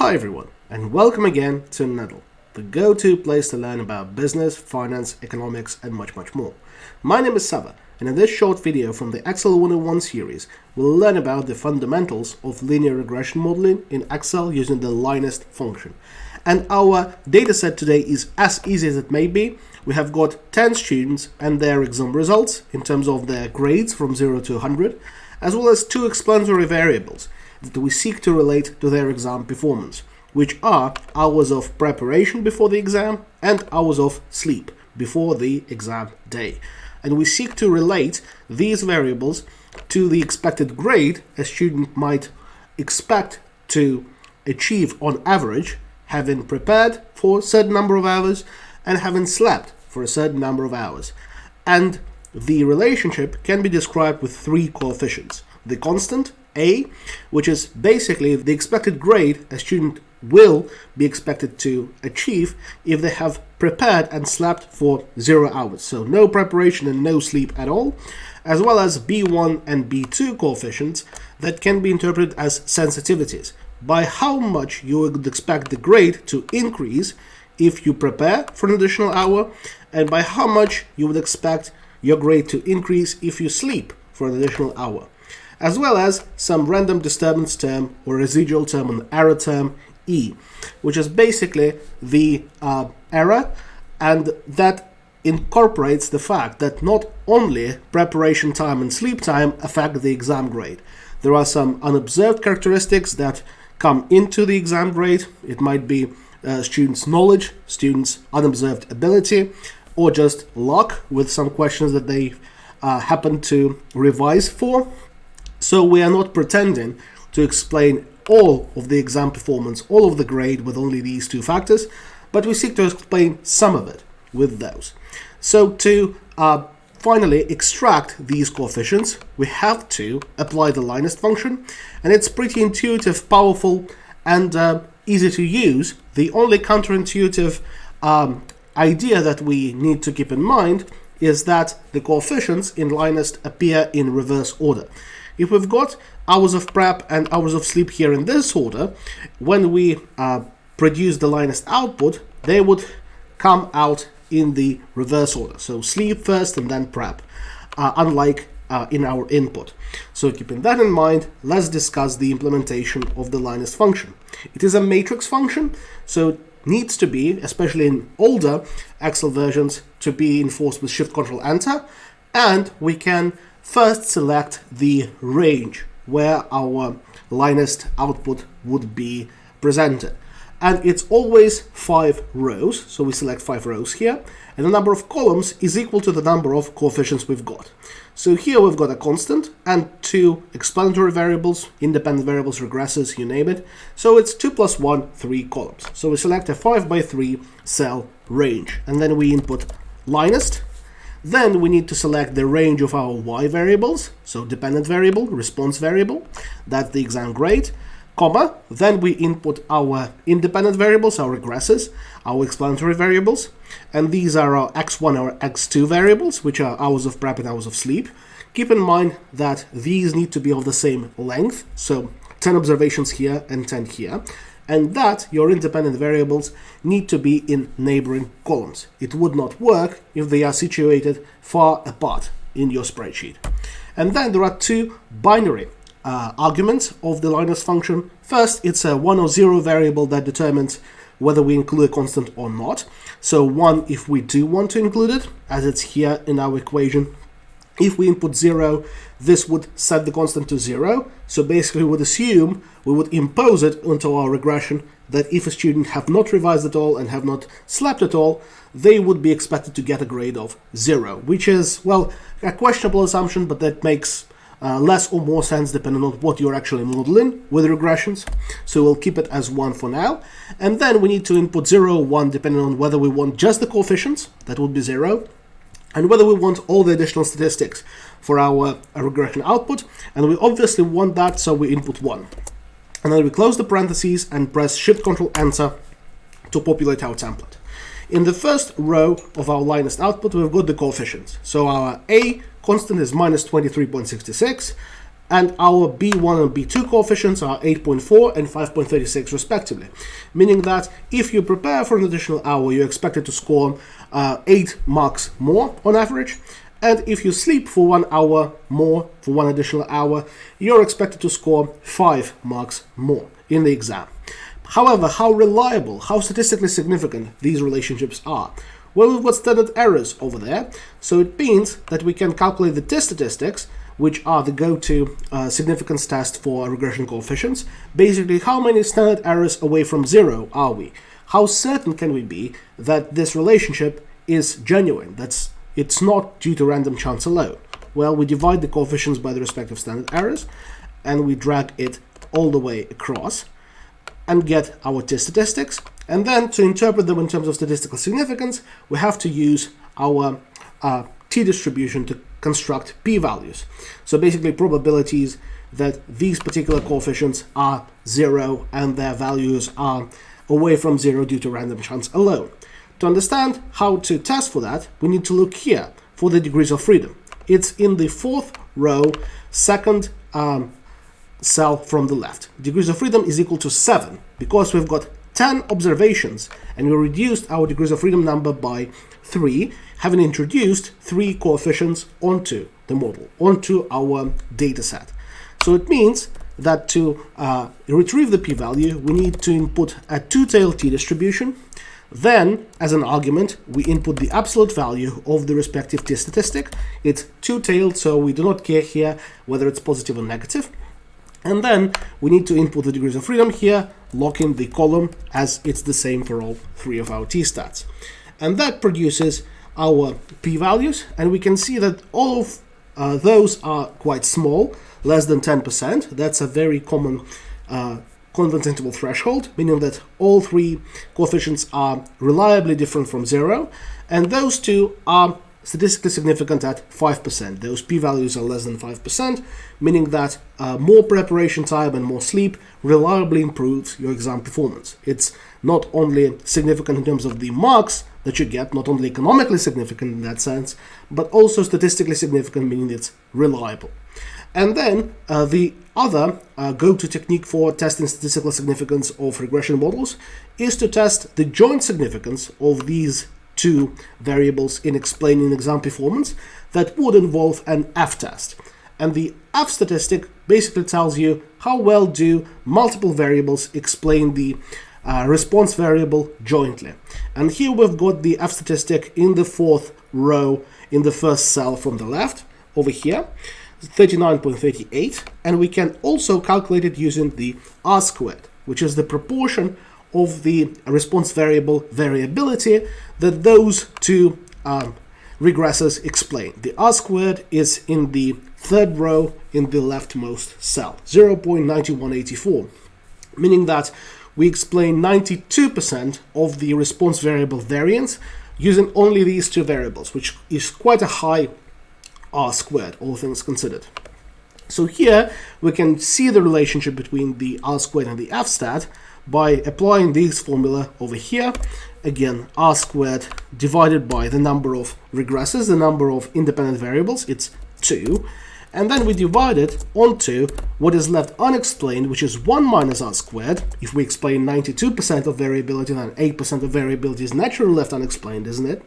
Hi everyone, and welcome again to Nettle, the go-to place to learn about business, finance, economics, and much more. My name is Sava, and in this short video from the Excel 101 series, we'll learn about the fundamentals of linear regression modeling in Excel using the LINEST function. And our dataset today is as easy as it may be. We have got 10 students and their exam results in terms of their grades from 0 to 100, as well as two explanatory variables that we seek to relate to their exam performance, which are hours of preparation before the exam and hours of sleep before the exam day. And we seek to relate these variables to the expected grade a student might expect to achieve on average, having prepared for a certain number of hours and having slept for a certain number of hours. And the relationship can be described with three coefficients. The constant, A, which is basically the expected grade a student will be expected to achieve if they have prepared and slept for 0 hours. So no preparation and no sleep at all, as well as B1 and B2 coefficients that can be interpreted as sensitivities, by how much you would expect the grade to increase if you prepare for an additional hour, and by how much you would expect your grade to increase if you sleep for an additional hour, as well as some random disturbance term or residual term and error term E, which is basically the error, and that incorporates the fact that not only preparation time and sleep time affect the exam grade. There are some unobserved characteristics that come into the exam grade. It might be students' knowledge, students' unobserved ability, or just luck with some questions that they happen to revise for. So we are not pretending to explain all of the exam performance, all of the grade with only these two factors, but we seek to explain some of it with those. So to finally extract these coefficients, we have to apply the LINEST function, and it's pretty intuitive, powerful, and easy to use. The only counterintuitive idea that we need to keep in mind is that the coefficients in LINEST appear in reverse order. If we've got hours of prep and hours of sleep here in this order, when we produce the LINEST output, they would come out in the reverse order. So sleep first and then prep, unlike in our input. So keeping that in mind, let's discuss the implementation of the LINEST function. It is a matrix function, so it needs to be, especially in older Excel versions, to be enforced with Shift-Control-Enter, and we can first select the range where our LINEST output would be presented. And it's always 5 rows, so we select 5 rows here, and the number of columns is equal to the number of coefficients we've got. So here we've got a constant and 2 explanatory variables, independent variables, regressors, you name it. So it's 2 plus 1, 3 columns. So we select a 5 by 3 cell range, and then we input LINEST. Then we need to select the range of our Y variables, so dependent variable, response variable, that's the exam grade, comma, then we input our independent variables, our regressors, our explanatory variables, and these are our X1 or X2 variables, which are hours of prep and hours of sleep. Keep in mind that these need to be of the same length, so 10 observations here and 10 here, and that your independent variables need to be in neighboring columns. It would not work if they are situated far apart in your spreadsheet. And then there are two binary arguments of the LINEST function. First, it's a 1 or 0 variable that determines whether we include a constant or not. So 1 if we do want to include it, as it's here in our equation. If we input 0, this would set the constant to 0. So basically we would assume, we would impose it onto our regression that if a student have not revised at all and have not slept at all, they would be expected to get a grade of 0, which is, well, a questionable assumption, but that makes less or more sense depending on what you're actually modeling with regressions. So we'll keep it as 1 for now. And then we need to input 0 or 1 depending on whether we want just the coefficients, that would be 0, and whether we want all the additional statistics for our regression output, and we obviously want that, so we input 1. And then we close the parentheses and press Shift-Control-Enter to populate our template. In the first row of our LINEST output, we've got the coefficients. So our A constant is minus 23.66, and our B1 and B2 coefficients are 8.4 and 5.36 respectively, meaning that if you prepare for an additional hour, you're expected to score 8 marks more on average, and if you sleep for 1 hour more, for 1 additional hour, you're expected to score 5 marks more in the exam. However, how reliable, how statistically significant these relationships are? Well, we've got standard errors over there, so it means that we can calculate the t-statistics, which are the go-to significance test for regression coefficients. Basically, how many standard errors away from zero are we? How certain can we be that this relationship is genuine, it's not due to random chance alone? Well, we divide the coefficients by the respective standard errors, and we drag it all the way across and get our t-statistics. And then to interpret them in terms of statistical significance, we have to use our t-distribution to construct p-values. So basically probabilities that these particular coefficients are zero and their values are away from zero due to random chance alone. To understand how to test for that, we need to look here for the degrees of freedom. It's in the 4th row, second cell from the left. Degrees of freedom is equal to 7 because we've got 10 observations and we reduced our degrees of freedom number by 3, having introduced 3 coefficients onto the model, onto our data set. So it means that to retrieve the p-value, we need to input a two-tailed t-distribution. Then, as an argument, we input the absolute value of the respective t-statistic. It's two-tailed, so we do not care here whether it's positive or negative. And then we need to input the degrees of freedom here, lock in the column as it's the same for all 3 of our t-stats. And that produces our p-values, and we can see that all of those are quite small, less than 10%. That's a very common confidence interval threshold, meaning that all 3 coefficients are reliably different from 0, and those 2 are statistically significant at 5%. Those p-values are less than 5%, meaning that more preparation time and more sleep reliably improves your exam performance. It's not only significant in terms of the marks that you get, not only economically significant in that sense, but also statistically significant, meaning it's reliable. And then the other go-to technique for testing statistical significance of regression models is to test the joint significance of these 2 variables in explaining exam performance. That would involve an F-test. And the F-statistic basically tells you how well do multiple variables explain the response variable jointly. And here we've got the F-statistic in the 4th row in the first cell from the left, over here, 39.38, and we can also calculate it using the R-squared, which is the proportion of the response variable variability that those 2 regressors explain. The R-squared is in the 3rd row in the leftmost cell, 0.9184, meaning that we explain 92% of the response variable variance using only these 2 variables, which is quite a high R-squared, all things considered. So here we can see the relationship between the R-squared and the F-stat by applying this formula over here. Again, R-squared divided by the number of regressors, the number of independent variables, it's 2. And then we divide it onto what is left unexplained, which is 1 minus R-squared. If we explain 92% of variability, then 8% of variability is naturally left unexplained, isn't it?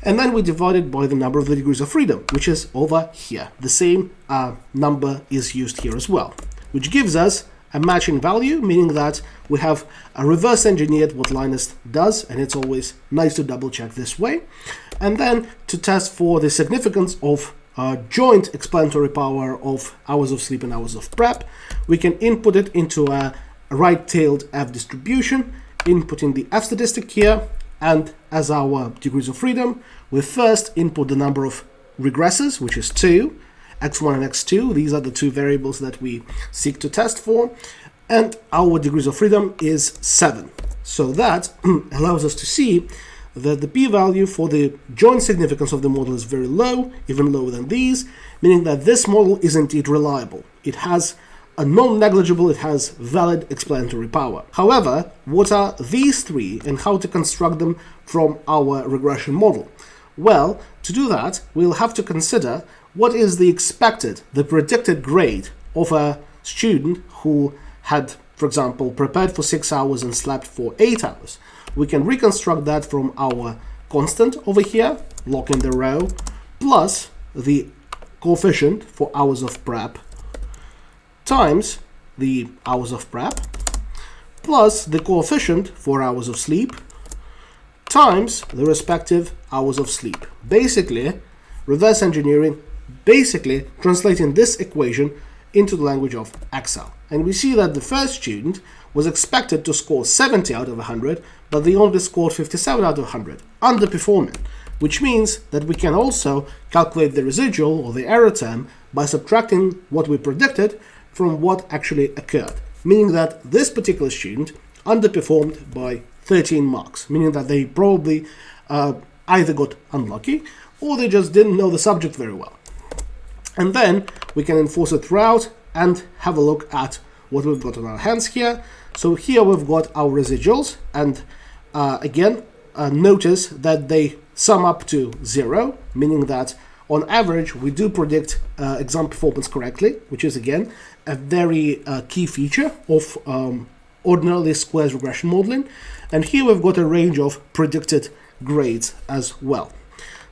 And then we divide it by the number of the degrees of freedom, which is over here. The same number is used here as well, which gives us a matching value, meaning that we have reverse engineered what LINEST does, and it's always nice to double check this way. And then to test for the significance of joint explanatory power of hours of sleep and hours of prep, we can input it into a right-tailed F distribution, inputting the F statistic here, and as our degrees of freedom, we first input the number of regressors, which is 2, x1 and x2. These are the 2 variables that we seek to test for, and our degrees of freedom is 7. So that allows us to see that the p-value for the joint significance of the model is very low, even lower than these, meaning that this model is indeed reliable. It has a non-negligible, it has valid explanatory power. However, what are these 3 and how to construct them from our regression model? Well, to do that, we'll have to consider what is the predicted grade of a student who had, for example, prepared for 6 hours and slept for 8 hours. We can reconstruct that from our constant over here, lock in the row, plus the coefficient for hours of prep times the hours of prep, plus the coefficient for hours of sleep, times the respective hours of sleep. Basically, reverse engineering, basically translating this equation into the language of Excel. And we see that the first student was expected to score 70 out of 100, but they only scored 57 out of 100, underperforming, which means that we can also calculate the residual or the error term by subtracting what we predicted from what actually occurred, meaning that this particular student underperformed by 13 marks, meaning that they probably either got unlucky or they just didn't know the subject very well. And then we can enforce it throughout and have a look at what we've got on our hands here. So here we've got our residuals, and again, notice that they sum up to 0, meaning that on average we do predict exam performance correctly, which is again a very key feature of ordinary squares regression modeling. And here we've got a range of predicted grades as well.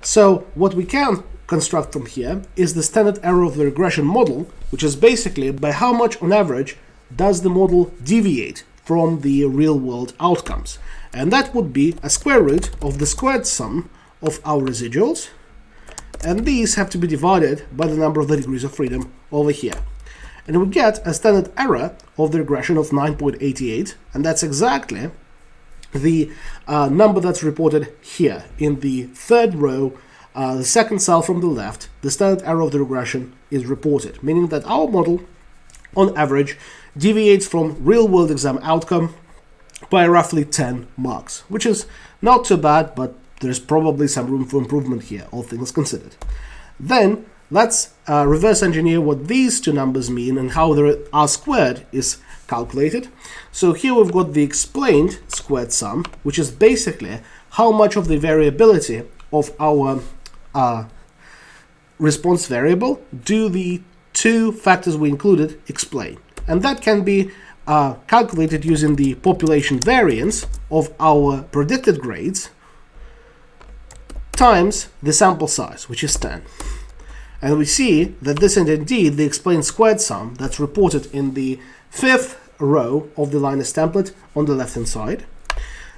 So what we can construct from here is the standard error of the regression model, which is basically by how much on average does the model deviate from the real world outcomes. And that would be a square root of the squared sum of our residuals, and these have to be divided by the number of the degrees of freedom over here. And we get a standard error of the regression of 9.88, and that's exactly the number that's reported here in the third row, the second cell from the left. The standard error of the regression is reported, meaning that our model on average deviates from real-world exam outcome by roughly 10 marks, which is not too bad, but there's probably some room for improvement here, all things considered. Then let's reverse engineer what these two numbers mean and how the R squared is calculated. So here we've got the explained squared sum, which is basically how much of the variability of our response variable do the two factors we included explain. And that can be calculated using the population variance of our predicted grades times the sample size, which is 10. And we see that this is indeed the explained squared sum that's reported in the fifth row of the LINEST template on the left hand side.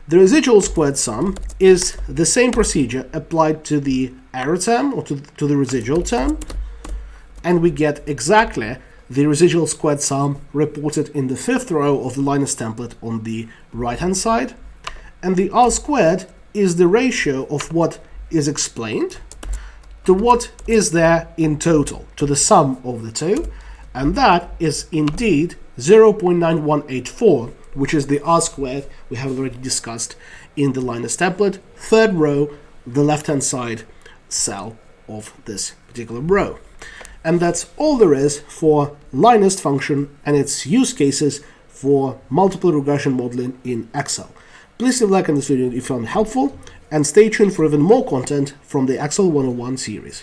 The residual squared sum is the same procedure applied to the error term or to the residual term, and we get exactly the residual squared sum reported in the fifth row of the LINEST template on the right hand side. And the R squared is the ratio of what is explained to what is there in total, to the sum of the two, and that is indeed 0.9184, which is the R squared we have already discussed in the LINEST template, third row, the left-hand side cell of this particular row. And that's all there is for LINEST function and its use cases for multiple regression modeling in Excel. Please leave a like on this video if you found it helpful, and stay tuned for even more content from the Excel 101 series.